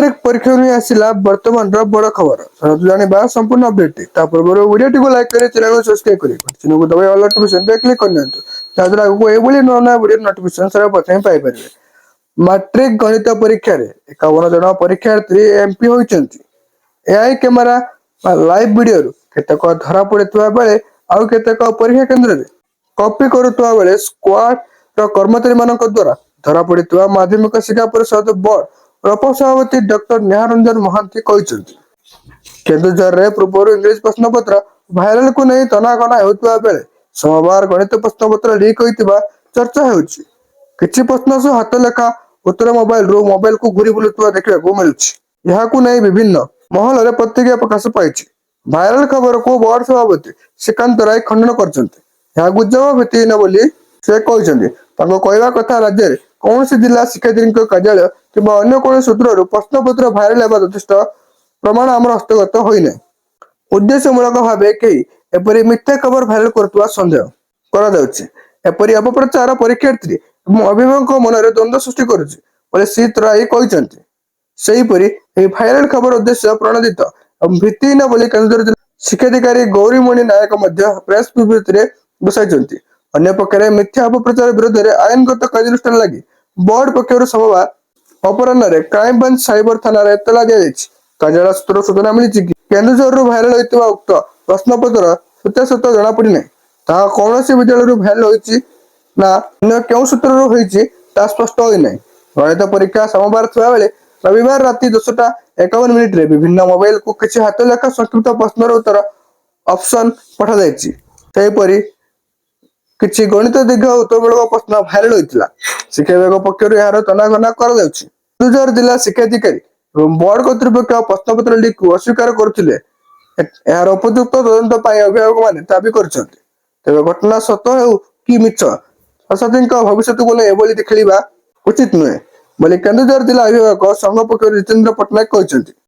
Matric परीक्षा नहीं आसला वर्तमान बड़ खबर जाना संपूर्ण अपडेट ता पूर्व वीडियो को लाइक करें चैनल को सब्सक्राइब करें चिन्ह को दबाई ऑल नोटिफिकेशन पे क्लिक कर दिखाँ जहाँद्वारा आगे ये नुआ नुआ वीडियो नोटिफिकेशन सारा प्रथम पाइपर मैट्रिक गणित परीक्षा 51 जन परीक्षार्थी एमपी होती एआई कैमेरा लाइव वीडियो केतक धरा पड़ता बेले आउ केतक परीक्षा केन्द्र में कॉपी करुवा बेले स्क्वाड कर्मचारी मान द्वारा धरा पड़ता माध्यमिक शिक्षा परिषद बोर्ड रप सभापति डॉक्टर नेहारंजन महांती कहते केन्दुझर पूर्व इंग्लिश प्रश्नपत्र भाइराल को नहीं तनाघना होता बेले सोमवार गणित प्रश्नपत्र लीक होता चर्चा होती किसी प्रश्न सह हाथ लेखा उत्तर मोबाइल को घूरी बुलुवा देखा मिलूँ विभिन्न महल में प्रतिक्रिया प्रकाश पाई भाइराल खबर को बोर्ड सभापति श्रीकांत राय खंडन कर गुजब भित्तिहीन बोली से कहते कहवा कथा राज्य में कौन जिला शिक्षार्थी कार्यालय कि अन्य कौन सूत्र प्रश्नपत्र भाइराल होगा यथेष प्रमाण आम हस्तगत होना उद्देश्यमूलक भाव कई एपरी मिथ्या खबर भाइराल कर सन्देह कर अपप्रचार परीक्षार्थी अभिभावक मन में द्वंद्व सृष्टि कर श्री राय कहते सेहीपरि भाइराल खबर उद्देश्य प्रणोदित भित्तिहीन बोली केन्दुझर शिक्षाधिकारी गौरीमणि नायक प्रेस विबृत्ति दर्शाई अन्य पक्षरे मिथ्या अपप्रचार विरोध में आईनगत कार्यानुष्ठान लगी बोर्ड पक्षर सोमवार अपराह क्राइमब्रांच साइबर थाना एतला दी कार्यालय सूत्र सूचना मिली कि केन्दुझर भाइराल होता उक्त प्रश्नपत्र सत्यासत जना पड़ना कौन विद्यालय भाइराल होना अन्य क्यों सूत्र होती स्पष्ट होना गणित परीक्षा सोमवार था बेले रविवार राति 10:51 विभिन्न मोबाइल को किसी हाथ लेखा संक्षिप्त प्रश्नर उत्तर ऑप्शन पठाई किसी गणित दीर्घ उत्तरमूलक प्रश्न भाइराल होता शिक्षा विभाग पक्षर यार तनाघना केन्दुझर जिला शिक्षाधिकारी बोर्ड कर्तृपक्ष प्रश्नपत्र लीक को अस्वीकार करते यार उपयुक्त तदंत अभिभावक मैंने दावी कर घटना सत हो कि मिछ छात्री भविष्य को नहीं देखा उचित नुहे बोली केन्दुझर जिला अभिभावक संघ पक्ष जितेन्द्र पट्टनायक कहते।